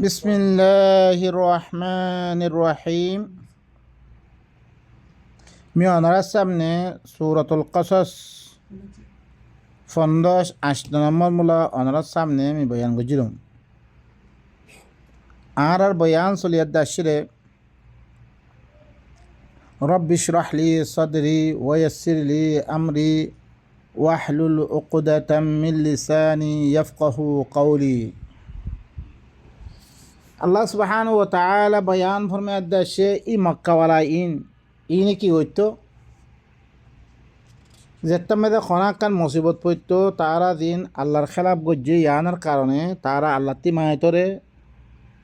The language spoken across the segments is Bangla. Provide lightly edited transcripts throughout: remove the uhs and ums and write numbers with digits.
বিসমিল্লাহির রহমানির রহিম। আমি ওনার সামনে সূরাতুল কসস 15 নম্বর মূলা ওনার সামনে আমি বয়ান করছিলাম। আর বয়ান চলিয়ার দাসিরে রব্বি ইশরাহ লি সাদরি ওয়া ইয়াসসির লি আমরি ওয়াহলুল উকদাতাম মিন লিসানি ইয়াফকাহু কওলি। আল্লাহ সুবহানাহু ওয়া তাআলা বয়ান ফরমায় দাসে ই মক্কাওয়ালা ইনে কি হইতো যেটা মেয়েদে খনাকান মুসিবত পড়তো তারা দিন আল্লাহর খেলাফ গজ্জে ইয়ানোর কারণে তারা আল্লাহ মায়তরে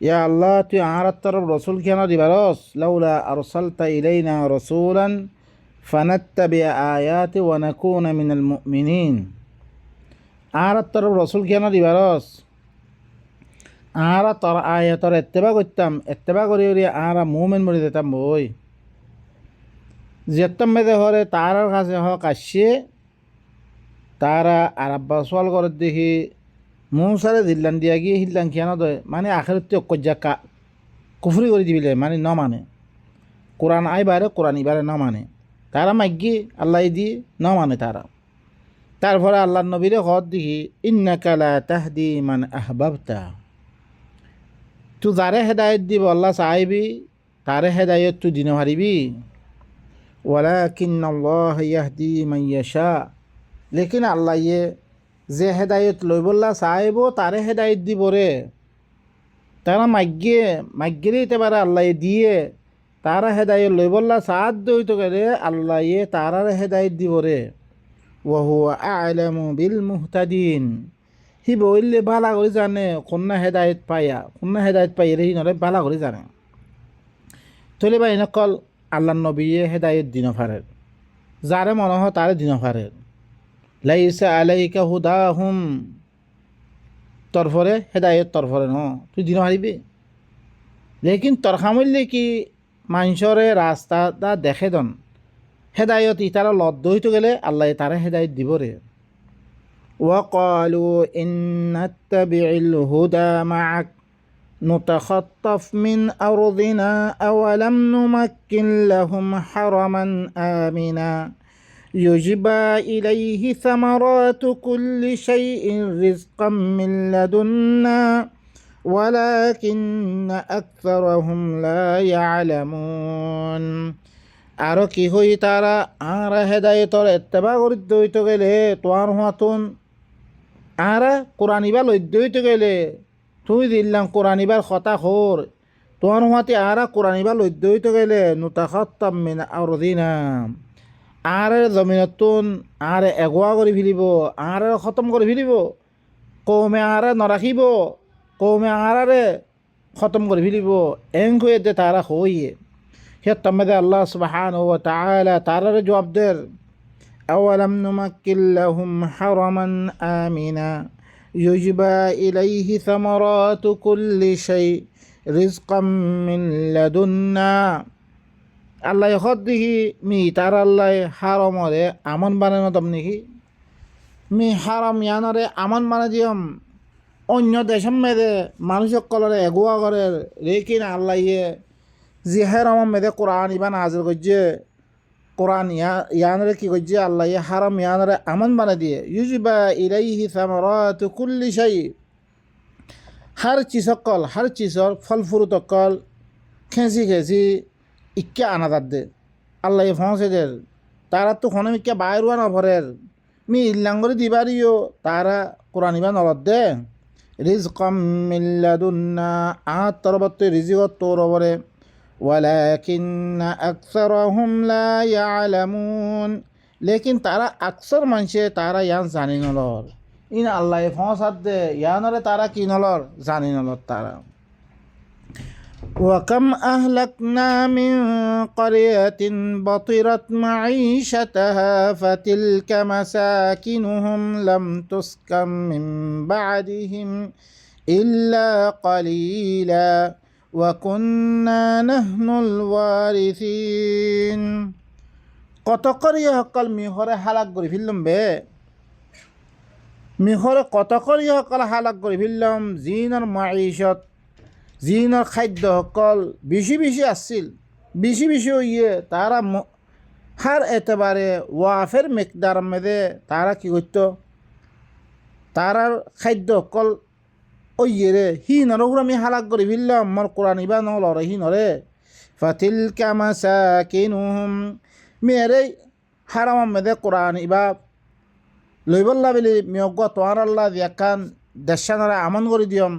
ইয়া আল্লাহ তুই আর তরফ রসুল কেন দিবারস লাউলা আরসালতা ইলাইনা রাসূলান ফানাত্তাবি আয়াতি ওয়া নাকুনা মিনাল মুমিনিন। আর তরফ রসুল কেন দিবারস আর তোর আয়াতর এত্তেবা করতাম, এত্তেবা করি আর মুমিন মরে যেতাম বই যেতাম মেদে হরে তার কাছে হক আসছে তারা আর আব্বা সোয়াল করে দেখি মৌসারে দিল্লান দিয়া গিয়ে হিল্লান কেন দয় মানে আখেরতে অকজ্জা কুফরি করে দিবিলে মানে ন মানে কোরআন আইবারে কোরআন ইবারে ন মানে তারা মাগ্যি আল্লাহ দিয়ে ন মানে তারা। তারপরে আল্লাহ নবীরে হদ দেখি ইন্নাকা লা তাহদি মান আহবাবতা, তু যারে হেদায়ত দিব আল্লাহ চাইবি তারে হেদায়ত তু দিন হারিবি। ওয়ালাকিন্নাল্লাহ ইয়াহদি মান ইয়াশা, লেকিন আল্লাহ যে হেদায়ত লই বললা চাইব তারে হেদায়ত দিব রে। তারা মাগ্যেরেই তেবারে আল্লাহ দিয়ে তারা হেদায়ত লই বললা সাদ দইত গেলে আল্লাহ তারার হেদায়ত দিব রে। ওয়া হুয়া আ'লামু বিল মুহতাদিন, হি বললে ভালা করে জানে কন্যা হেদায়ত পাইয়া রে নরে ভালা করে জানে। তলে বা এনেকল আল্লাহ নবীয়ে হেদায়ত দিন ফারের যারে মনে হয় তারে দিন ফারের। লাইসা আলাইকা হুদাহুম, তরফরে হেদায়ত তরফরে ন তুই দিন হারিবি। লেকিন তর খামইলে কি মানুষরে রাস্তাটা দেখে দন হেদায়ত ইতারা লদ্দ হইতে গেলে আল্লাহ তারে হেদায়ত দিব রে। ওয়াকালু ইন্নাত্তাবি'ল হুদা মা'াক نتخطف من أرضنا أولم نمكن لهم حرما آمنا يجبى إليه ثمرات كل شيء رزقا من لدنا ولكن أكثرهم لا يعلمون। আরো কি হই তারা আর হেদায়তর এত্তেবা করিতে হইতে গেলে তোয়ার হাতুন আর কোরআন ইবা লইতে হইতে গেলে তুই দিল্লাম কোরআন ইবার কথা খোর তোমার হাতে আর কোরআন ইবা লইতে হইতে গেলে নুতাখাত্তাম মিন আরদিনা আর জমিনতুন আর এগোয়া করে ফেলিব আর খতম করে ফেলিব। কৌমে আর নরাখিব কৌমে আরে খতম করে ফেলিব এং হয়ে দে তারা হইয়ে সে তমেদে আল্লাহ সুবহানাহু ওয়া তাআলা তারার জবাব দের আওয়ালাম নুমাক্কিন লাহুম হারামান আমিনা يجبى إليه ثمرات كل شيء رزقا من لدنا। আল্লাহ হদ দেখি মি তার আল্লাহ হারমরে আমন বানানো দম নাকি মি হারম ইয়ানরে আমন বানা দিয়ম অন্য দেশম মেদে মানুষ কলরে এগুয়া করে রেকিন আল্লাহ যে হারম মেদে কোরআন ইবান হাজির করছে কোরআন ইয়ানরে কি করছে আল্লাহ হারাম ইয়ানরে আমন বানা দিয়ে ইউজিবা ইলাইহি সামারাতু কুল্লি শাই, হর চিজর ফল ফুরুত অকল খেঁচি ইক্কা আনাদার দে আল্লাহ ফসে দের তারা তো খনে ইক্কা বাইরুয়া নভরের মি ইল্লাঙ্গরে দিবারিও তারা কোরআন ইবান নলদ দে রিজকাম মিন লাদুন্না আত তরবতে রিজিকত তোর ওপরে। ওয়ালাকিন্না আকসারহুম লা ইয়ালামুন, লেকিন তারা আকসর মানুষে তারা ইয়ান জানি নলর ইন আল্লাহ ফসাদ দে ইয়ানরে তারা কি নলর জানি নলর তারা। ওয়াকাম আহলাকনা মিন ক্বরিয়াতিন বাতিরাত মাঈশাতাহা ফাতিলকা মাসাকিনুহুম লাম তুসকাম মিন বা'দিহিম ইল্লা ক্বালিলা ওয়াকুন্না নাহনুল ওয়ারিসিন। কত করিয়া সকল মিহরে হালাক করে ফেললাম বে মিহরে কত করিয়া সকল হালাক করে ফেললাম জিনার মাঈশত জিনৰ খাদ্য সকল বেশি বেশি আসছিল, বেশি বেশি হইয়ে তারা হার এতেবারে ওয়াফের মেকদার মেদে তারা কি করত, তারার খাদ্য সকল ওইয়েরে হি নরগুলো আমি হালাক করে ফেললাম মর কোরআন ইবা নলরে হি নরে ফাতিল কামাসাকিনুহুম মেরে হারাম মেদে কোরআন ইবা লইবল্লা বলি মিয়জ্ঞ তোয়ার আল্লাহ দিয়াকান দেশানরা আমন করে দিয়ম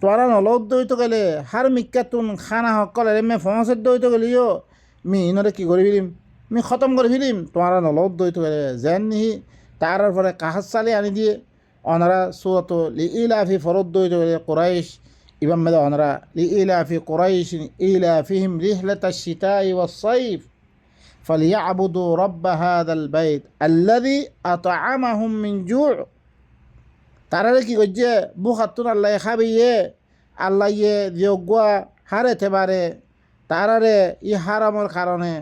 তোয়ারা নলদ দইতে গেলে হার মিক্কাতুন খানা সকল মে ফমসের দইতে গেলিও মি ইনরে কি করে ফেলিম, মি খতম করে ফেলিম তোয়ারা নলদ দইতে গেলে যেন নিহি তার পরে কাহাজ চালি আনি দিয়ে অনারা সুরত লি ইলাফি ফরদ দইতে গেলে কোরাইশ ইবাম মেদে অনারা লি ইলাফি কোরাইশ ইলাফিহিম রিহলাতা শিতাই ওয়াস সাইফ فليعبدوا رب هذا البيت الذي أطعمهم من جوع তারারে কি করছে বুখাতুন আল্লাহ খাবিয়ে আল্লাহ ইয়ে যোগ্যা হারেতে পারে তারারে ই হারামর কারণে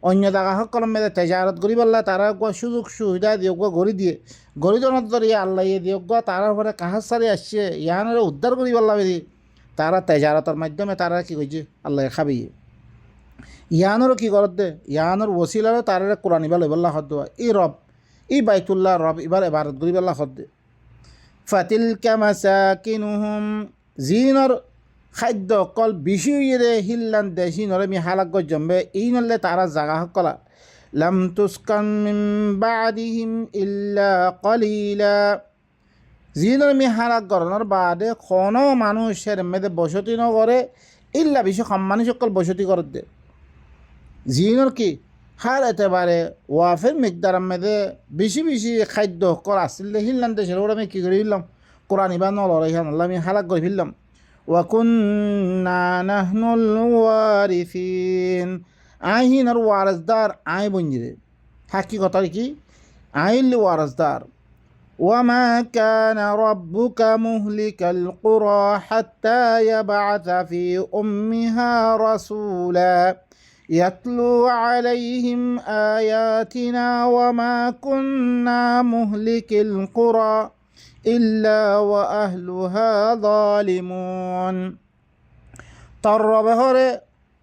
অন্য জায়গা সকল মেয়েদের তেজারত করি বললা তারা সুযোগ সুবিধা দিয়োগ্য গড়ি দিয়ে গড়ি জনত ধরিয়ে আল্লাহ ইয়ে দিয়োগ্য তারার পরে কাহাজ সারি আসছে ইয়ানরে উদ্ধার করি বললা বেরি তারা তেজারতের মাধ্যমে তারা কি করছে আল্লাহ খাবিয়ে ইয়ানোরও কি করত দে ইয়ানোর ওসিলারও তারে কোরআন ইবা লইবল্লা হদ দেওয়া ই রব ই বাইতুল্লাহ রব ইবার এবারত করি বল্লা হদ দে ফাতিলকা মাসাকিনুহুম জিনর খাদ্য অকল বেশি ইয়ে হিল্লান দে সিনরে মি হালাক জম্বে এই নলে তারা জাগা সকলা লাম তুসকান মিন বাদিহিম ইল্লা কলিলা জিনর মি হালাক গরনের বাদে কোনো মানুষের মেদে বসতি নগরে ইল্লা বেশি সম্মানী সকল বসতি করত দে জিনর কি হার এতেবারে ওয়াফের মিকদার মেদে বেশি বেশি খাদ্য কর আসছিল হিললাম দেশের ওরা আমি কী করে ফেললাম কোরআন ইবা নলরাইহান আমি হালাক করে ফেললাম ওয়াকুন্না নাহনুল ওয়ারিসিন আইহিনার ওয়ারসদার আই বঞ্জিরে হাকিকতার কি আইল ওয়ারসদার وما كان ربك مهلك القرى حتى يبعث في أمها رسولا يتلو عليهم آياتنا وما كنا مهلك القرى إلا وأهلها ظالمون তরবহরে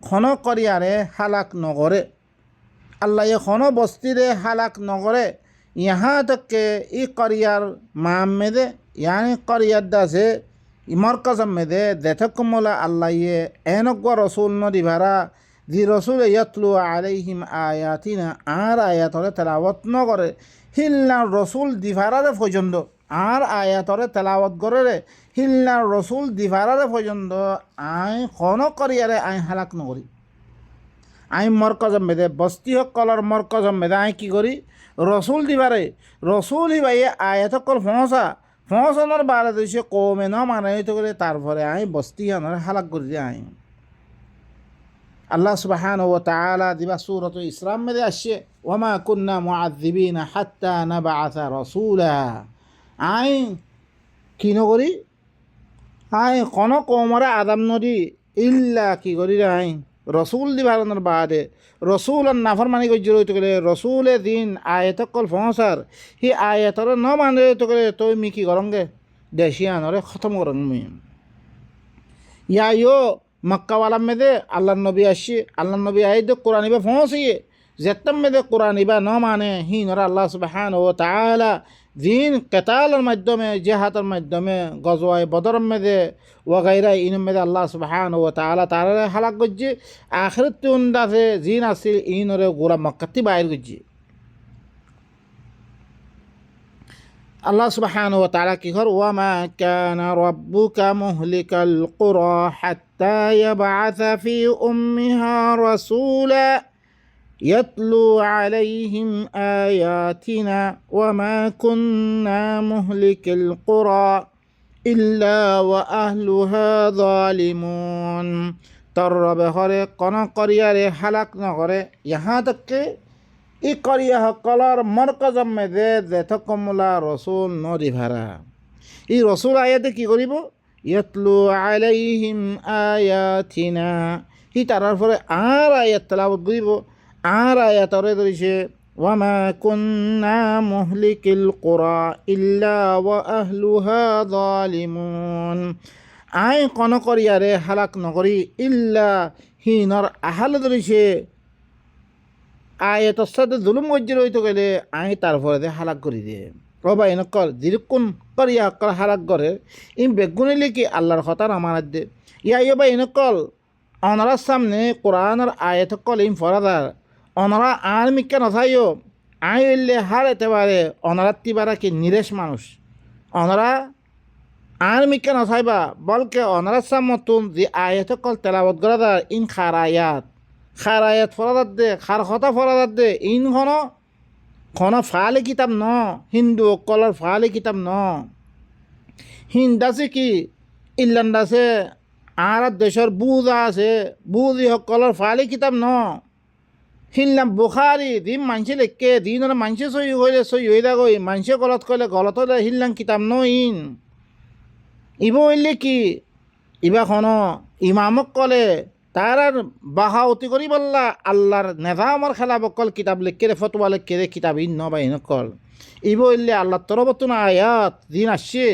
খন করিয়ারে হালাক নগরে আল্লাহ খন বস্তিরে হালাক নগরে यहाँ तक के इ करियर माम में दे यानी करियर दासे मरकज़म में दे देथकुमुला अल्लाह ये एनक रसूल न दिभारा जी रसूल यतलु अलैहिम आयातिना आर आयातरे तेलावत न करे हिल्ला रसूल दिभारारे पर्यন্ত আর আয়াতরে তেলাওয়াত করে রে হিল্লা রসুল দিভারারে পর্যন্ত আই খন করিয়ারে আই হালাক নকরি আই মরকজম মেদে বস্তি সকলের মরকজম মেদে আই কি করি রসুল দিবারে রসুল হিবাইয়ে আয়াতকল ফসানোর বারে দিছে কমে ন মানে তো করে তারপরে আই বস্তি আনার হালাক করে দিয়ে আই আল্লাহ সুবহানাহু ওয়া তাআলা দিবা সূরাতুল ইসরাম মেদে আসছে ওয়ামা কুন্না মুআযযিবিনা হাত্তা নাবআসা রাসূলা আই কি নকরি আই কোন কমরে আদাম নদী ইল্লা কি করি আই রসুল দিবারনের বাদে রসুলের নাফরমানি করে রইতে গেলে রসুলে দিন আয়াতকল ফসার হি আয়াতর ন মানে রইতে গেলে তুই মি কি করঙ্গে দেশিয়ানরে খতম করং মি ইয়ো মক্কাওয়ালা মেদে আল্লাহ নবী আসি আল্লাহ নবী আইদ কোরআন ইবা ফসিয়ে যেতম মেদে কোরআন ইবা ন মানে হি নরা আল্লাহ সুবহানাহু ওয়া তাআলা দিন কেতালের মাধ্যমে জেহাদের মাধ্যমে গজওয়ায় বদর মেদে ওয়াগাইরা ইন মেদে আল্লাহ সুবহানাহু ওয়া তাআলা তারা হালাক গজ্জি আখিরাত তুন্দাছে জিন আসিল ইনরে গোরা মক্কাতি বাইর গজ্জি আল্লাহ সুবহানাহু ওয়া তাআলা কি কর ওয়ামা কানা রাব্বুকা মুহলিকাল কুরা হাত্তা ইয়াবআসা ফি উম্মিহা রাসূলা يتلو عليهم آياتنا وما كنا مهلك القرى إلا وأهلها ظالمون ترب غره قنا قرية حلق نغره यहाँ तक के इ قرية قلار مركز में दे تكمل رسول نوري भरा इ रसूल आयत की करिबो يتلو عليهم آياتنا हि तारार परे आर आयत तेलावत करिबो আর আয়াতরে ধরিছে ওয়ামা কুন্না মুহলিকিল কুরা ইল্লা ওয়া আহলুহা যালিমুন আই কন করিয়ারে হালাক নকরি ইল্লা হিনর আহাল ধরিছে তোর সাথে জুলুম গজ্জি রইতে গেলে আই তারপরে হালাক করি দিয়ে রবা এনেকল যিরকম করিয়া অকল হালাক করে ইন বেগুনিলে কি আল্লাহর কথা নামানার দে বা এনেকল অনারার সামনে কোরআনের আয়াত কল ইন ফরাদার অনারা আর মিক্কা নথাইও আই এলে হার এতেবারে অনারার তিবারা কি নিরেশ মানুষ অনারা আর মিক্কা নথাইবা বলকে অনারার সামতুন যে আয়াত কল তেলাবত গরাদার ইন খারায়াত ফরাদার দে খার কথা ফরাদার দে ইন কোনো ফালে কিতাব ন হিন্দু কলর ফালে কিতাব ন হিন্দাছে কি ইল্লান্দাছে আর দেশের বুজা আছে বুজি সকলের ফালে কিতাব ন হিনলাম বুখারি দিন মানসে লেখকে দিন মানসে সই হইলে সই হয়ে গই মানসে গলত কইলে গলত হইলে হিনলাম কিতাব ন ইন ইব হইলে কি ইবা ইমামক কলে তার আর বাহাউতি করি বললা আল্লাহর নেজামর খেলা বকল কিতাব লেখকে ফতোয়া লেখকে কিতাব ইন নবাই নকল ইব হইলে আল্লাহ তরবতুন আয়াত দিন আসছে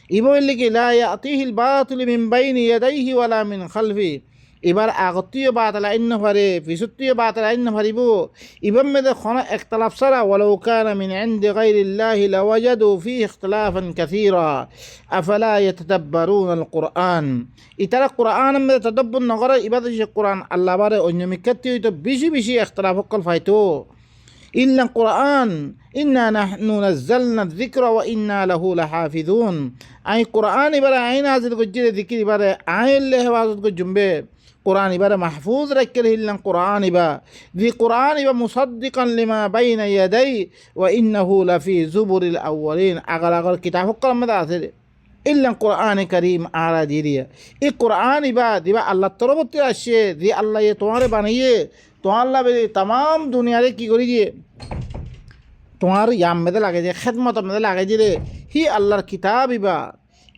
ইব হইলে কি লা ইয়াতিহিল বাতিল মিন বাইনি ইয়াদাইহি ওয়ালা মিন খালফি এবার আগতীয় বাতালা ইন্ন পারে পিছতীয় বাতালা ইন্ন পারিব ইবাম মেদে একতলাফ সারা ওয়ালাউ কানা মিন ইনদি গায়রিল্লাহি লাওয়াজাদু ফিহি ইখতিলাফান কাসীরা আফালা ইয়াতাদাব্বারুনা আল কুরআন ইতারা কুরআন মেদে তাদাব্বুর নগরে ইবাদে কুরআন আল্লাহ বারে অন্য মিক্কাতি হইতো বেশি বেশি ইখতিলাফ কল ফাইতো ইল্লা কুরআন ইন্না নাহনু নাযালনা যিকরা ওয়া ইন্না লাহু লাহাফিজুন আই কুরআন এবারে আইন নাযিল গজ্জিরে যিকির এবারে আইন লে হেফাজত গজুমবে কুরআন এবারে মাহফুজ রাখকে হিল্লাম কুরআন ইবা দি কুরআন ইবা মুসাদ্দিকান লিমা বাইনা ইয়াদাই ওয়া ইন্নাহু লাফি যুবুরিল আউয়ালিন আগার আগার কিতাব কল মধ্যে আছে ইল্লাম কুরআন কারীম আরা দিরিয়া এই কুরআন ইবা দিবা আল্লাহ তরফতে আসে দি আল্লাহ তোমারে বানাইয়ে তোমার লাভে তাম দুনিয়ারে কি করি দিয়ে তোমার ইয়াম মেদে লাগে যে খেদমত মেদে লাগে যে হি আল্লাহর কিতাব ইবা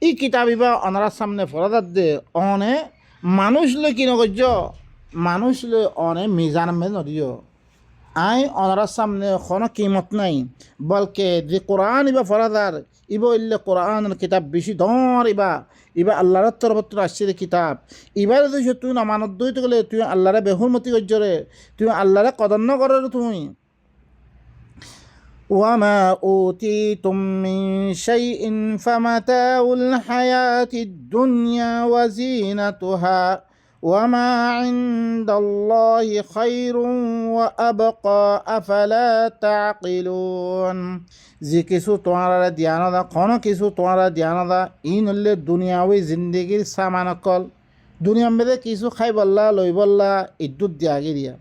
এই কিতাব ইবা অনারার সামনে ফরাদার দে অনে মানুষ লে কি নগর্য মানুষ লে অনে মিজান মেদে নদিও আই অনারার সামনে কোনো কিমত নাই বলকে যে কোরআন ইবা ফরাদার ইব ইল্লে কোরআনের কিতাব বেশি ধর ইবা ইবা আল্লাহর তরফত আসছে কিতাব ইবার যদি তুই নামানত দইতে গেলে তুই আল্লাহরে বেহুরমতি গজ্জরে তুই আল্লাহরে কদন্য করে তুমি وما أوتيتم من شيء فمتاع الحياة الدنيا وزينتها وما عند الله خير وأبقى أفلا تعقلون যে কিছু তোমারা ধ্যান দা কোনো কিছু তোমারা ধ্যান দা ইন হলে দুনিয়াওই জিন্দগির সামানকল দুনিয়ার মধ্যে কিছু খাই বললা লই বললা ইদ্যুৎ দিয়াগে দিয়া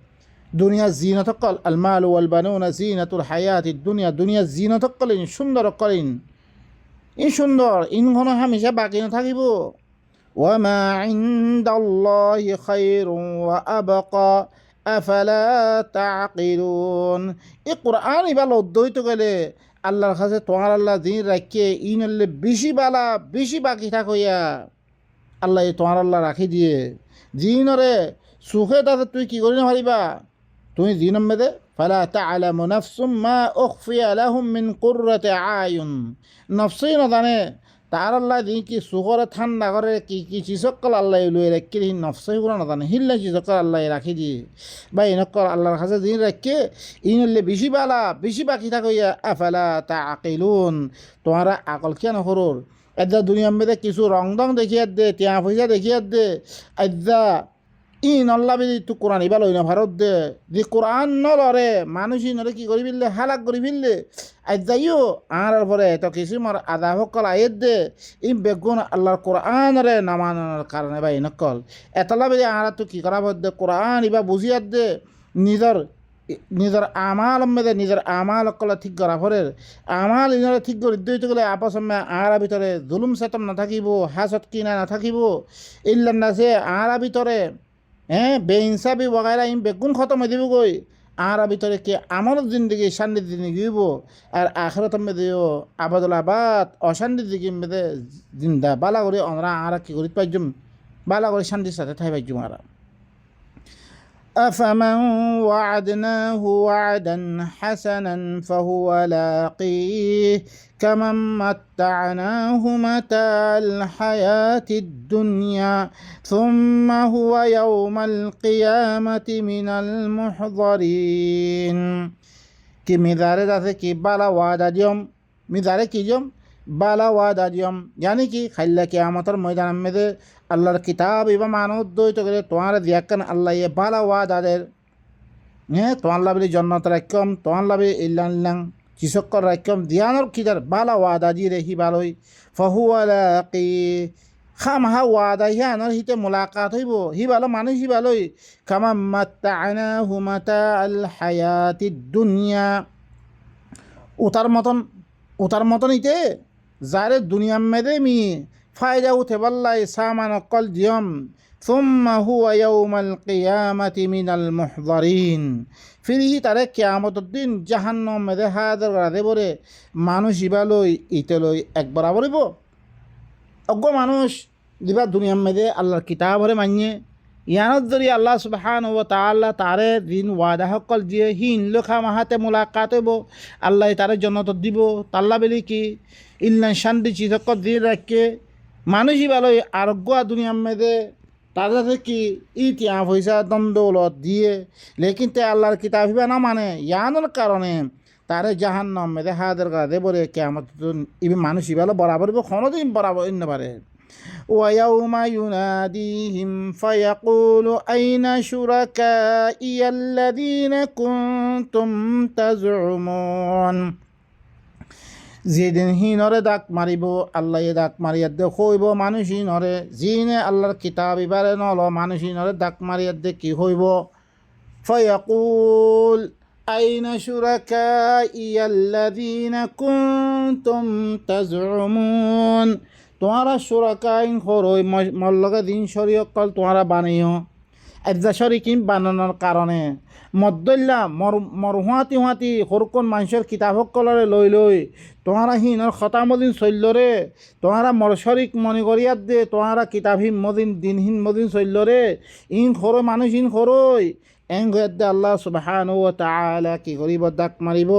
দুনিয়া জিনতকল আলমাল ওয়াল বানুনা জিনাতুল হায়াতিদ দুনিয়া দুনিয়া জিনতকল ইন সুন্দর কলিন ইন সুন্দর ইন কোনো হামেশা বাকি নাথাকিব ওয়ামা ইনদাল্লাহি খায়রুন ওয়া আবকা আফালা তাকিলুন এই কোরআন ইবাল অধ্যয়িত গেলে আল্লাহর কাছে তোমার আল্লাহ দিন রাখিয়ে ইন হলে বেশি বালা বেশি বাকি থাকইয়া আল্লাহ তোমার আল্লাহ রাখি দিয়ে জিনরে সুখে তাতে তুই কি করি না পারিবা তুই দিনম মেদে ফালা তা'লামু নাফসুম মা উখফিয়া লাহুম মিন কুররাতি আয়ুন নফসই না জানে তার আল্লাহ দিন কি সুখরে ঠান্ডা করে কি কি চিসকল আল্লাহ লই রাখি দিন নফসই পুরো না জানে হিল্লা চিসকল আল্লাহ রাখি দিয়ে বা এনেকল আল্লাহর কাছে দিন রাখে ইনলে বেশি বালা বেশি বাকি থাকইয়া আফালা তা'কিলুন তোমারা আকল কেন হরর এদা দুনিয়ার মধ্যে কিছু রং দং দেখিয়ার দে টিয়া পয়সা দেখিয়ার দে এদা ইন আল্লাহ বেদি তু কোরআন ইবা লই না ভারত দে যে কোরআন নলরে মানুষই নরে কি করি ফেললে হালাক করি ফেললে আজ যাইও আর পরে তো কিছু মর আদা সকল আয়ের দে ই বেগুন আল্লাহর কোরআন রে নামানোর কারণে বা ইনকল এতলা বেদি আর তো কি করা দে কোরআন ইবা বুঝিয়ার দে নিজের আমাল মেদে নিজের আমাল অকল ঠিক করা ফরের আমাল ইনরে ঠিক করে দিতে গেলে আপস আর ভিতরে জুলুম সেতম না থাকিব হাসত কিনা না থাকিব ইল্লান নাসে আর ভিতরে বেইনসাবি বগাইরা ইম বেগুন খতম হয়ে দিব গই আর ভিতরে কি আমার জিন্দগি শান্তির জিন্দগি দিব আর আখরত মেদেও আবাদুল আবাদ অশান্তির দিকে মেদে জিন্দা বালা করে আমরা আর কি করি পাইজুম বালা করে শান্তির সাথে ঠাই পাইজুম আর أفمن وعدناه وعدا حسنا فهو لاقيه كمن متعناه متاع الحياة الدنيا ثم هو يوم القيامة من المحضرين কি মিজারে আছে কি বালা ওয়াদা দিয়ম মিজারে কি দিয়ম বালা ওয়াদা দিয়ম জানি কি খাইলা কিয়ামতের ময়দান মেদে আল্লাহর কিতাব ইবা মানত দইত করে তোমার দিয়াকান আল্লাহ এ বালা ওয়াদা দের হ্যাঁ তোমার লাভলি জন্নত রাখম তোমার লাভে ইল্লাং ইল্লাং চিসকর রাখম দিয়ানোর কিদার বালা ওয়াদা দিয়ে রেহি বালই ফহুয়ালাকি খামহা ওয়াদা হিয়ানোর হিতে মোলাকাত হইব হি ভালো মানুষ হি ভালোই কামা মাত্তা'নাহু মাতা'আল হায়াতিদ দুনিয়া উতার মতন ইতে যারে দুনিয়ার মেদে মি ফায়দা উঠে বললাই সামান অকল দিয়ম সুম্মা হুয়া ইয়াউমাল কিয়ামাতি মিনাল মুহদারিন ফিরিহি তারে কিয়ামতের দিন জাহান্নাম মেদে হাজার রাধে বরে মানুষ ইবালই ইতেলই এক বরাবর হইব অজ্ঞ মানুষ দিবা দুনিয়ার মেদে আল্লাহর কিতাব হরে মানিয়ে ইয়ানত যদি আল্লাহ সুবহানাহু ওয়া তাআলা তারে দিন ওয়াদা সকল দিয়ে হিন লোখা মাহাতে মোলাকাত হইব আল্লাহ তারে জন্নত দিব তাল্লা বেলি কি ইল্লান শান্তি চিসকল দিয়ে রাখে মানুষই ভালোই আরোগ্য দুনিয়ার মেদে তাদের কি ইতিয়া পয়সা দন্দৌলত দিয়ে লেকিন তে আল্লাহর কিতাব হিবা না মানে ইয়ানোর কারণে তারে জাহান্নাম মেদে হাদের গাদে বলে কিয়ামত ইবি মানুষ ভালো বরাবর কোনোদিন বরাবর ইন্ন পারে ويوم يناديهم فيقول أين شركائي الذين كنتم تزعمون যেদিন হিনরে ডাক মারিব আল্লাহ ডাক মারিয়ার দে হইব মানুষ হিনরে জিনে আল্লাহর কিতাব ইবারে নল মানুষ হিনরে ডাক মারিয়ার দে কি হইব ফয়াকুল আইনা শুরাকাইয়া আল্লাযীনা কুনতুম তাজউমুন তোমারা শুরাকাইন হরই মল্লগা দিন শরীয়কল তোমারা বানাইও এজা শরিকিন বানানোর কারণে মদ্দল্লা মরহুয়াতি হুয়াতি হরকন মানুষের কিতাব সকলরে লই তোমারা হিনর খতামদিন চল্যরে তোমারা মরশরিক মনে করিয়াত দে তোমারা কিতাবহীন মদিন দিনহীন মদিন চল্যরে ইন খরই মানুষ ইন খরই এং দে আল্লাহ সুবহানাহু ওয়া তাআলা কি করিব ডাক মারিব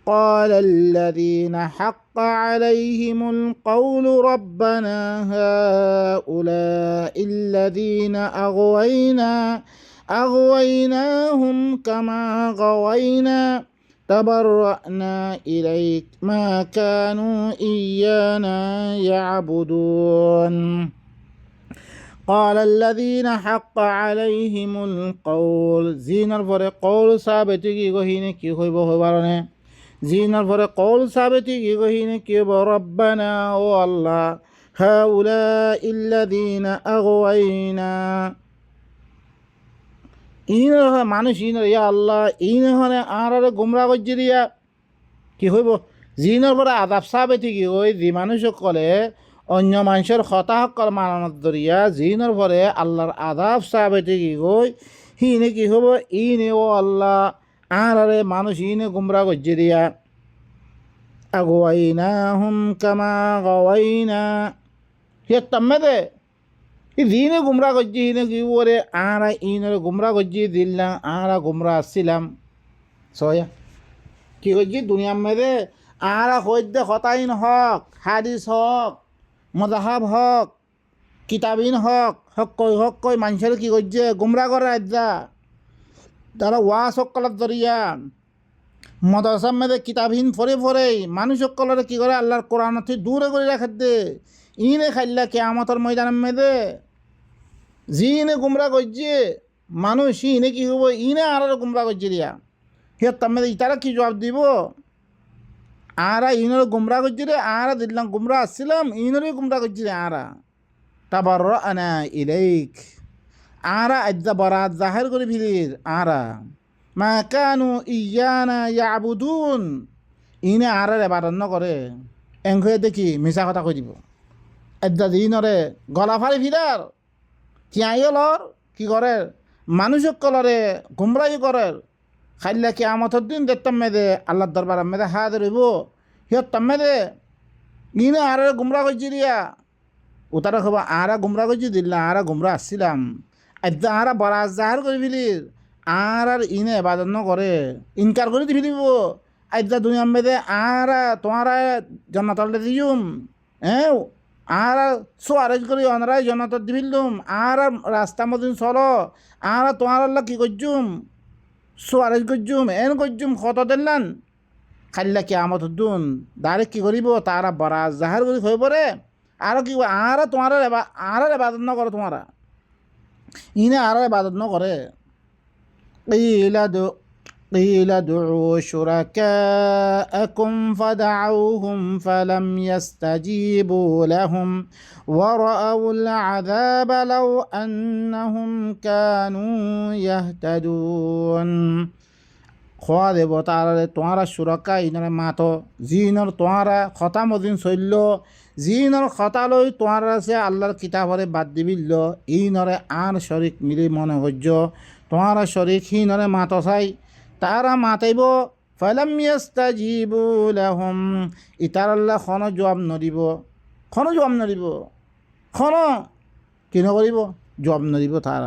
قال الذين حق عليهم القول ربنا هؤلاء الذين أغويناهم كما غوينا تبرأنا إليك ما كانوا إيانا يعبدون قال الذين حق عليهم القول زينر فر قول ثابت কি কহিনে কি হইব হইবারনে জিনার পরে কল সাবেতি কি কহিনে কি রব্বানা ও আল্লাহ হাউলাইল লাযীনা আগওয়াইনা ইন মানুষ ইন ইয়া আল্লাহ ইন হনে আরারে গুমরা গজ্জি দিয়া কি হইব জিনার পরে আযাব সাবেতি কি হই যে মানুষ কলে অন্য মানুষের কথা সকল মানানোর দরিয়া জিনার পরে আল্লাহর আযাব সাবেতি কি হই হিনে কি হইব ইনে ও আল্লাহ আরে মানুষ ইনে গুমরা গজ্জি দিয়া আগওয়াইনাহুম কামা গাওয়াইনা হে তম্মদে ইদিনে গুমরা গজ্জি হিনে কি ওরে আরা ইনরে গুমরা গজ্জি দিল্লা আরা গুমরা আসছিলাম সয়া কি গজ্জি দুনিয়ার মেদে আরা হইদে হতাইন হক হাদিস হক মজাহাব হক কিতাবিন হক হক কই মানুষের কি গজ্জে গুমরা করে আজ্জা তারা ওয়াজ সকলের দরিয়া মদরসার মেদে কিতাবহীন ফরে মানুষ সকলের কি করে আল্লাহর কোরআন থেকে দূরে করে রাখে দে ইনে খাইলা কিয়ামতের ময়দানের মেদে জিনে গুমরা গজ্জে মানুষ ইনে কি হব ইনে আর গুমরা গজ্জে দিয়া হে তার ইতারা কি জবাব দিব আরা ইনের গুমরা গজ্জে রে আরা দিলাম গুমরা আসছিলাম ইনেরই গুমরা গজ্জে রে আরা তাবাররানা ইলাইক আরা আজ্জা বরাত জাহির করে ফিরির আরা মা কানু ইয়ানা ইয়াবুদুন ইনে আরারে বারণ করে এংখে দেখি মিছা কথা কৈ দিব আজ্জা দিনরে গলা ফাড়ি ফিরার কিয়াইলর কি করে মানুষ কলরে গুমরাই করে খাইলা কি আমতর দিন দেখতাম মেদে আল্লাহর দরবার মেদে হাত রইব সিহঁত মেদে ইনে আরারে গুমরা গজ্জি দিয়া উতারা খবর আরা গুমরা গজ্জি দিল না আরা গুমরা আসছিলাম আজ আরা বড় জাহার করে ফেলির আর ইনে এবাদত করে ইনকার করে দি ফেলিব আজ দুনিয়া মেদে আর তোমারা জন্নাতলে দিম হ্যাঁ আর সোয়ারেজ করি অনরাই জন্নাত দি ফেললুম আর রাস্তা মদিন চলো আর তোমার আল্লাহ কি করছুম সোয়ারেজ করছুম এন করছুম কত দিলান খাইলা কি আমত দুন ডাইরেক্ট কি করিব তারা বড় জাহার করে হয়ে পড়ে আর কি আর তোমার আর এবাদত নকরে তোমারা ইনে আর ইবাদত নকরে قيل ادعوا شركاءكم فدعوهم فلم يستجيبوا لهم ورأوا العذاب لو أنهم كانوا يهتدون খোয়া দেব তারা তোমারা সুরক্ষা ইনরে মাতো জিনর তোমারা খতা মদিন চলল জিনর খতা লই তোমার আছে আল্লাহর কিতাবরে বাদ দিবিল ইনরে আর শরিক মিলি মনে হজ্য তোমারা শরিক হিনরে মাতো চাই তারা মাতাইব ফালাম ইয়াস্তাজিবু লাহুম ইতার আল্লাহ খন জবাব নদিব খন কি নকরিব জবাব নদিব তার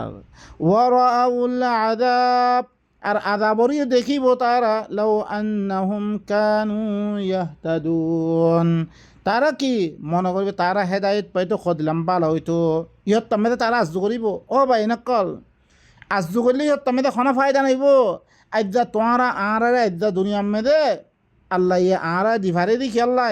ওয়ারাউল আযাব আর আযাবরিও দেখিব তারা লাউ আন্নাহুম কানু ইয়াহতাদুন তারা কি মনে করবে তারা হেদায়েত পাইতো খদিলাম ভালো হইতো ইহত তামেদে তারা আজু করিব ও ভাই নকল আজু করলে ইহত তামেদে কোনো ফায়দা নাইব আজ্জা তোমারা আর আজ্জা দুনিয়া মেদে আল্লাহ ইয়ে আর দিভারে দেখি আল্লাহ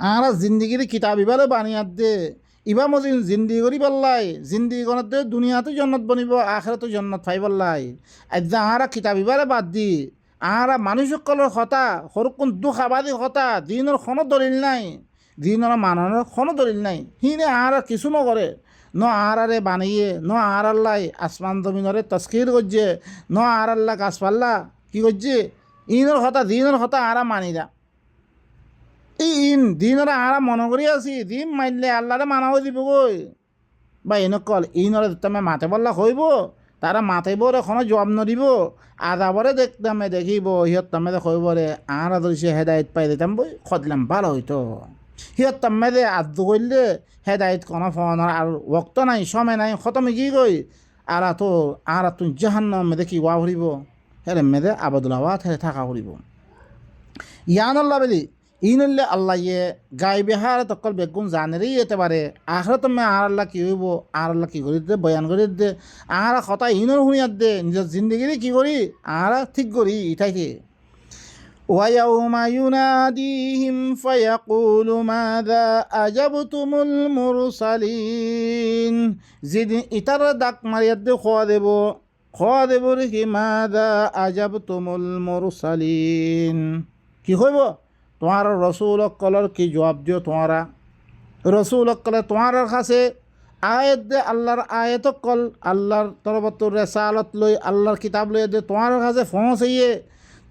আর জিন্দিগির কিতাব ইবারে বানিয়াত দে ইবা মজিন জিন্দিগি করি পাল্লাই জিন্দিগি করাতে দুনিয়াতে জন্নত বনিব আখেরাতে জন্নত পাই পাল্লাই আজ্জা আর কিতাব ইবারে বাদ দি আর মানুষ সকলের কথা সরকুন দুঃখাবাদী কথা দিনের কোনো দলিল নাই দিনের মাননের কোনো দলিল নাই হিনে আর কিছু নকরে ন আরে বানিয়ে ন আর আল্লাহ আসমান জমিনরে তস্কির করছে ন আর আল্লাহ গাছপাল্লা কি করছে ইনের কথা আর মানি যা ইন দিনরে আর মনে করি আছি দিন মানলে আল্লাহরে মানা হয়ে দিব গই বা এনেকল ইনরে তুমি মাতে বললা হইব তারা মাথাইব রে কোনো জবাব নদিব আদাবরে দেখতামে দেখিব সিহঁত তামে হইব রে আর আদর্শে হেদায়ত পাই দিতাম বই খদলাম ভালো হইতো সিহঁত তামে দে আদু করলে হেদায়ত কোনো ফোনের আর ওক্ত নাই সময় নাই খতমে কি গই আর তুই জাহান্নামে দেখি ওয়া হরিব হেরে মেদে আবাদুল্লাহ হেরে থাকা হরিব ইয়ানুল্লাহ বলি ইনুল্লে আল্লাহ ইয়ে গাই বেহার তকল বেগুন জানেরই যেতে পারে আখরে তুমি আর আল্লাহ কি হইব আর আল্লাহ কি করি দে বয়ান করে দে আর কথা ইনুর শুনিয়ার দে নিজের জিন্দগিরে কি করি আর ঠিক করি ইটাইকে ويوم يناديهم فيقول ماذا أجبتم المرسلين زد إتر دك مريد خادب ركي ماذا أجبتم المرسلين কি হইব তোমার রসুল কলর কি জবাব দিও তোমারা রসুল কলে তোমার কাছে আয়াত দে আল্লাহর আয়াত কল আল্লাহর তরফত রেসালত লই আল্লাহর কিতাব লই দে তোমার কাছে পৌঁছাইয়ে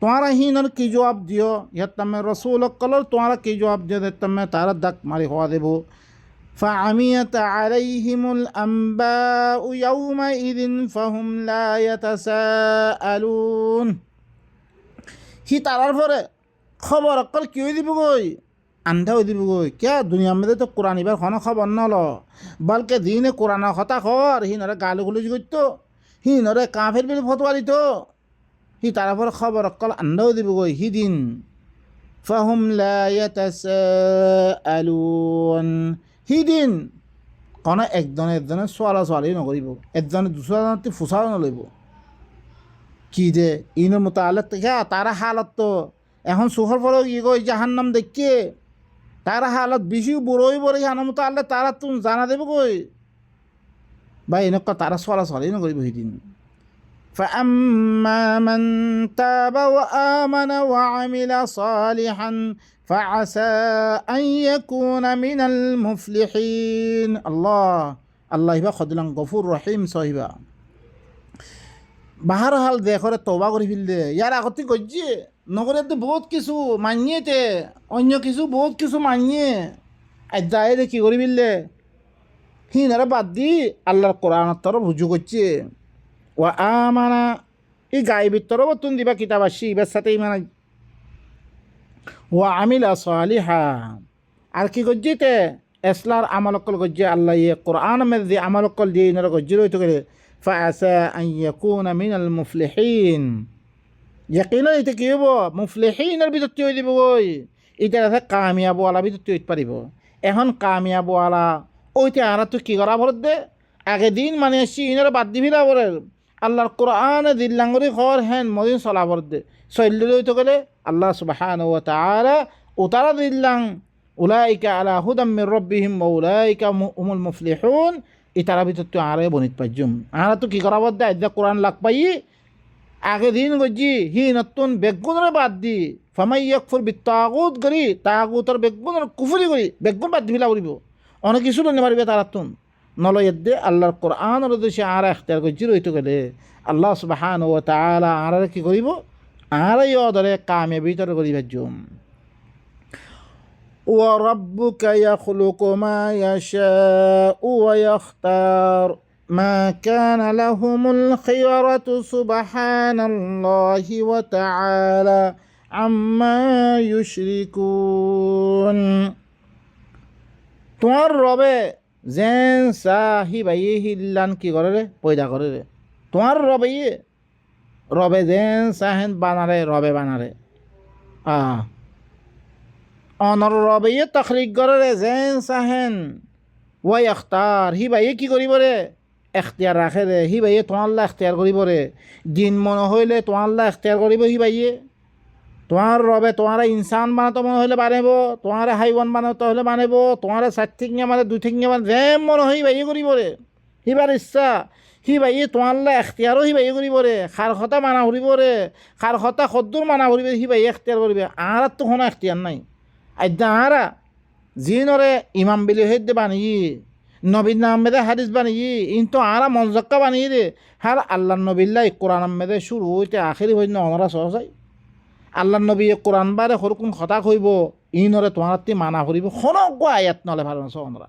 তোমারা হিনর কি জবাব দিও ইহাত তুমি রসুল কলর তোমারা কি জবাব দিও দে তুমি তার দাক মারি হওয়া দেব فعميت عليهم الأنباء يومئذ فهم لا يتساءلون হি তারার পরে খবর অকল কি হয়ে দিব গই আন্ধা হয়ে দিব গই কে দুনিয়ার মধ্যে তো কোরআন এবার কোনো খবর নল বলকে দিনে কোরআনের কথা খবর হিনরে গালি গুলিজ করতো হিনরে কাফের বিল ফতোয়া দিত হি তার পরে খবর অকল আন্ধা হয়ে দিব গই হি দিন ফাহুম লা ইয়াতাসাআলুন হি দিন কোনো একজনে সোয়ালি নকরিব একজনে দুসরাতে ফুসাও নলইব কি দে ইনের মোতালেক থেকে তারা হালত তো এখন সুখর পরেও কি কই জাহান্নাম দেখিয়ে তারা হালত বেশি বড়ই বড় হানার মতো আল্লাহ তারা তুমি জানা দেবে কই বা এনেকুৱা তারা চলাচলেই নকৰিব সিদিন فأما من تاب وآمن وعمل صالحا فعسى أن يكون من المفلحين الله ইবা খদলাং গফুর রহিম সহিবা বাহার হাল দেখরে তবা করে ফেল দে ইয়ার আগতে গজ্জি নগরে বহুত কিছু মানিয়েতে অন্য কিছু বহুত কিছু মানিয়ে আর যায় দে কি করে ফেললে হিনারা বাদ দি আল্লাহর কোরআনের তরফ রুজু করছে ও আমানা এই গাইবের তরফ তুন দিবা কিতাব আসি এবার সাথে মানে ও আমিলা সালিহা আর কি করছিতে এসলার আমলকল গজ্জে আল্লাহ ইয়ে কোরআন মেদি আমলকল দিয়ে ইনারা গজ্জির হইতে গেলে ফাআসা আন ইয়াকুনা মিনাল মুফলিহিন ইয়াকিনান এটা কি হব মুফলিহিনের ভিতর হয়ে দিব ওই এটা আছে কামিয়াব ওয়ালা ভিতর হইতে পারিব এখন কামিয়াব ওয়ালা ওইটা আর তো কি করা ভরত দে আগে দিন মানে আসছি ইনারা বাদ দিবিরা বলের আল্লাহর কোরআনে দিল্লাঙ্গরি খর হেন মদিন চলা ভরত দে চল্লি হইতে গেলে আল্লাহ সুবহানাহু ওয়া তাআলা উতারা দিল্লাং উলাইকা আলা হুদাম মির রাব্বিহিম ওয়া উলাইকা হুমুল মুফলিহুন ইতারা ভিতর তো আরে বনিত পাইজুম আর তো কি করা বদ্দা ইদা কোরআন লাগ পাই আগে দিন গজি হি নতুন বেগুনের বাদ দি ফামাই ইয়াকফুর বিত্তাগুত করি তাগুতর বেগুনের কুফরি করি বেগুন বাদ দিবিলা করিব অনেক কিছু লনে পারিবে তারাতুন নলয়দে আল্লাহর কোরআনের উদ্দেশ্যে আর ইখতিয়ার গজি রইতে গেলে আল্লাহ সুবহানাহু ওয়া তাআলা আর কি করিব আর ইয় ধরে কামে ভিতর করিবে জুম وربك يخلق ما يشاء ويختار ما كان لهم الخيرة سبحان الله وتعالى عما يشركون তোমার রবে যেন সাহি বাইয়ে হিল্লান কি করে রে পয়দা করে রে তোমার রবে যেন সাহেন বানারে রবে বানারে অনর রবে তখলিক করে রে যেন সাহেন ওয়াই আখতার হি বাইয়ে কি করিব রে এখতিয়ার রাখে রে হি বাইয়ে তোমার এখতিয়ার করিব রে দিন মনে হইলে তোমার এখতিয়ার করিব হি বাইয়ে তোমার রবে তোমার ইনসান বানাতে মনে হইলে বানাইব তোমার হাইওয়ান বানাতে হলে বানাইব তোমার 4 ঠিকিয়া মানে 2 ঠিকিয়া মানে যে মনে হয় বাইয়ে করিব রে হিবার ইচ্ছা হি বাইয়ে তোমার এখতিয়ারও হি বাইয়ে করিব রে খার কথা মানা করিব রে খার কথা সদ্দুর মানা করিবে হি বাইয়ে এখতিয়ার করিবে আর তো কোনো এখতিয়ার নাই আইদা আরা জিনরে ইমাম বিলি হইতে বানিয়ে নবীর নামেদে হাদিস বানিয়ে ইনতো আরা মনজক্কা বানিয়ে রে হার আল্লাহ নবিল্লাই কোরআন মেদে শুরু হইতে আখেরি হইতে অনরা সহজাই আল্লাহ নবী কোরআন বারে সরকুন কথা কইব ইনরে তোমার মানা করিব সনক আয়াত নলে ভালো অনরা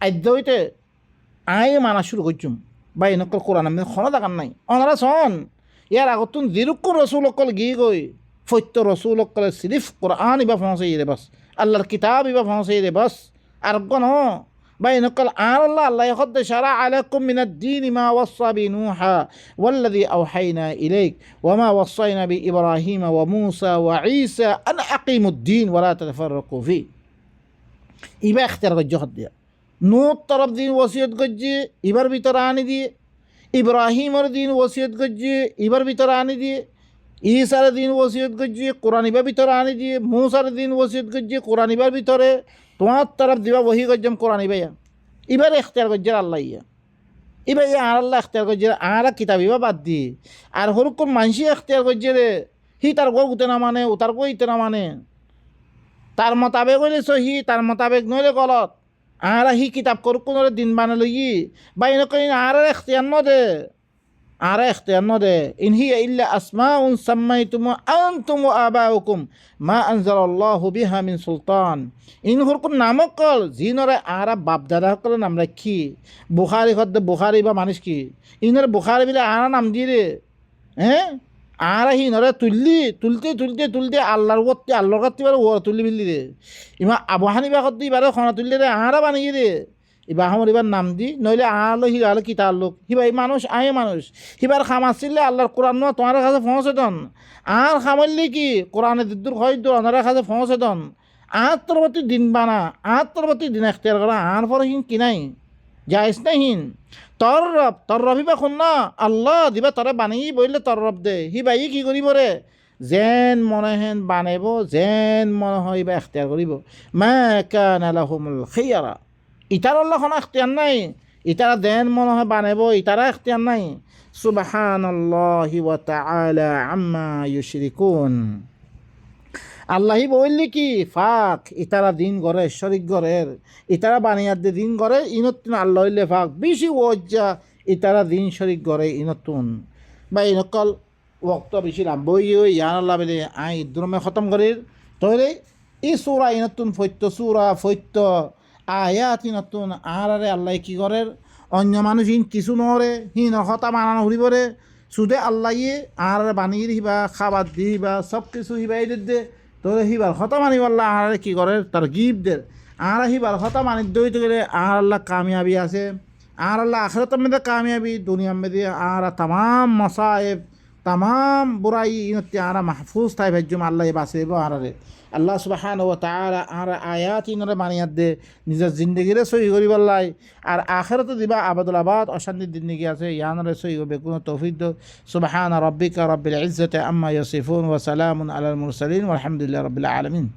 আদ্য হইতে আয় মানা শুরু করছুম বা এনেকল কোরআন মেদে সন দেখার নাই অনরা সন ইয়ার আগতুন যিরকম রসুল অকল গিয়ে গই ফত্য রসুল অকলে সিরিফ কোরআন ইবা ফসে রে বাস আল্লাহর কিতাব ইবা ফসে রে বাস আর গণ بين قال الله الله يقد شرع عليكم من الدين ما وصى بنوحا والذي أوحينا إليك وما وصينا بإبراهيم وموسى وعيسى أن أقيموا الدين ولا تتفرقوا فيه إبا اختيار الجهد دي نوح طرف دين وصيت قجي إبر بتراني دي إبراهيم دين وصيت قجي إبر بتراني دي عيسى دين وصيت قجي قرآن إبا بتراني دي موسى دين وصيت قجي قرآن إبا بتره তোমার তরফ দিবা বহি গজ্জম কোরআন ইবাইয়া এবার এখতিয়ার গজ্জার আল্লাহ ইয়া ইবাইয়া আর আল্লাহ এখতিয়ার গজ্জার আর কিতাব ইবা বাদ দি আর হরুকুন মানসি এখতিয়ার গজ্জারে হি তার গো উতে না মানে ও তার গো ইতে না মানে তার মোতাবেক হইলে সহি তার মোতাবেক নইলে গলত আর হি কিতাব করুকুন দিন বানে লই বা এনেকই আর এখতিয়ার নদে আর এখতিয়ার নদে ইন হিয়া ইল্লা আসমাউন সাম্মাইতুম আনতুম ওয়া আবাউকুম মা আনজালাল্লাহু বিহা মিন সুলতান ইন হরকুন নামকল জিনরে আর বাপ দাদা সকল নাম রাখি বুখারি হদ্দে বুখারি বা মানুষ কি ইনরে বুখারি বিলে আর নাম দিয়ে রে হ্যাঁ আর হিনরে তুলতে আল্লাহর গতি আল্লাহর গতি বার ও তুলি বিলি রে ইমা আবু হানিফা হদ্দি বারে খনা তুললে রে আর বানিয়ে রে ইবা আমার এবার নাম দি নইলে আলো হি আলো কি তার লোক হিবা এই মানুষ আয়ে মানুষ হিবার খামাচ্ছিলে আল্লাহর কোরআন নোয়া তোমার কাছে পৌঁছেতন আর খামাইলে কি কোরআনে দিদ্দুর হয়তো ওনার কাছে পৌঁছেতন আর তরবতী দিন বানা আর তরবতী দিন এখতিয়ার করা আর পরে হিন কি নাই যাইস না হিন তর রবিবা শুন না আল্লাহ দিবা তরে বানিয়ে বললে তর রব দে হিবাই কি করিব রে যেন মনে হেন বানাইব যেন মনে হয় বা এখতিয়ার করিব মা কানা লাহুমুল খিয়ারা ইটার আল্লাহ কোনো এখতিয়ার নাই ইটারা দেন মনে হয় বানাইব ইটারা এখতিয়ার নাই সুবহানাল্লাহি ওয়া তাআলা আম্মা ইউশরিকুন আল্লাহি বললি কি ফাক ইতারা দিন গড়ে শরিক গড়ের ইতারা বানিয়ার দে দিন গড়ে ইনতুন আল্লাহ হইলে ফাক বেশি ওজ্জা ইতারা দিন শরিক গড়ে ইনতুন বা ইনকল ওক্ত বেশি লাম্বই ইয়ান আল্লাহ বলে আই দ্রমে খতম করির তৈরে ই সুরা ইনতুন ফৈত্য সুরা ফৈত্য আয়াত নতুন আহারে আল্লাহ কি করে অন্য মানুষ ইন কিছু নরে হিন হতা মানানো হরিবরে সুদে আল্লাহ আহারে বানিয়ে দিবা খাবার দিবা সব কিছু হিবাই দে তোর হিবার হতা মানিব আল্লাহ আহারে কি করে তার গিফটদের আর হিবার কথা মানি দইতে গেলে আর আল্লাহ কামিয়াবি আছে আর আল্লাহ আখেরাতের মধ্যে কামিয়াবি দুনিয়ার মধ্যে আর তামাম মসায়েব তামাম বুরাই ইনতে আর মাহফুজ তাই ভাজ্যম আল্লাহ বাঁচেব আরে আল্লাহ সুবহানাহু ওয়া তাআলা আর আয়াত ইনরে মানিয়াত দে নিজের জিন্দগিরে সহি করিবার লাই আর আখেরাতে দিবা আবাদুল আবাদ অশান্তির জিন্দগি আছে ইয়ানরে সহি করবে কোনো তৌফিক দো সুবহানা রাব্বিকা রাব্বিল ইজ্জাতি আম্মা ইয়াসিফুন ওয়া সালামুন আলাল মুরসালিন ওয়ালহামদুলিল্লাহি রাব্বিল আলামিন।